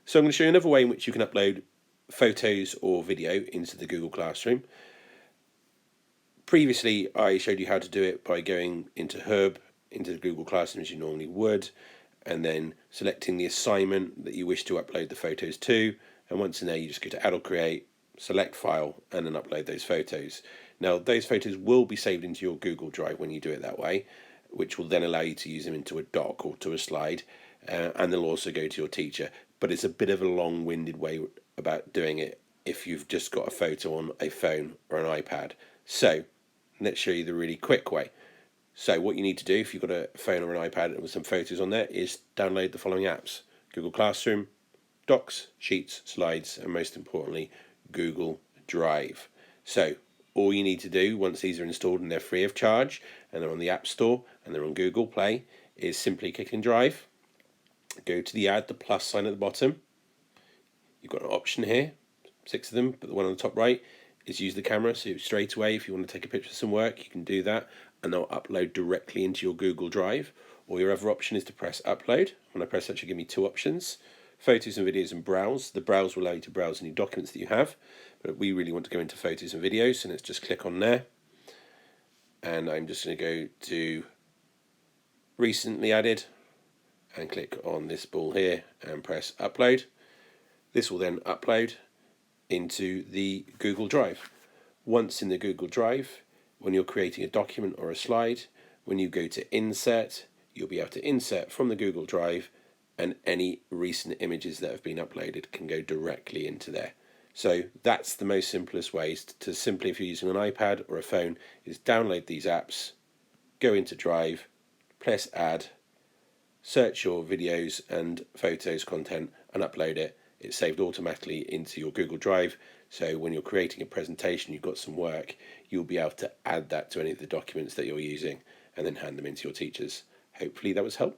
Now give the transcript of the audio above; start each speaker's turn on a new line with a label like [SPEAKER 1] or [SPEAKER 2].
[SPEAKER 1] So I'm going to show you another way in which you can upload photos or video into the Google Classroom. Previously, I showed you how to do it by going into Hub, into the Google Classroom as you normally would, and then selecting the assignment that you wish to upload the photos to. And once in there, you just go to Add or Create, select File, and then upload those photos. Now, those photos will be saved into your Google Drive when you do it that way, which will then allow you to use them into a doc or to a slide, and they'll also go to your teacher. But it's a bit of a long-winded way about doing it if you've just got a photo on a phone or an iPad. So let's show you the really quick way. So what you need to do if you've got a phone or an iPad with some photos on there is download the following apps: Google Classroom, Docs, Sheets, Slides, and most importantly, Google Drive. So all you need to do once these are installed and they're free of charge and they're on the App Store and they're on Google Play is simply click in Drive, go to the plus sign at the bottom. You've got an option here, 6 of them, but the one on the top right is use the camera. So straight away, if you want to take a picture of some work, you can do that and they'll upload directly into your Google Drive. Or your other option is to press upload. When I press that, it should give me 2 options: photos and videos and browse. The browse will allow you to browse any documents that you have, but we really want to go into photos and videos, so let's just click on there. And I'm just going to go to recently added and click on this ball here and press upload. This will then upload into the Google Drive. Once in the Google Drive, when you're creating a document or a slide, when you go to insert, you'll be able to insert from the Google Drive, and any recent images that have been uploaded can go directly into there. So that's the most simplest way to simply, if you're using an iPad or a phone, is download these apps, go into Drive, press add, search your videos and photos content and upload it. It's saved automatically into your Google Drive, so when you're creating a presentation, you've got some work, you'll be able to add that to any of the documents that you're using and then hand them into your teachers. Hopefully that was helpful.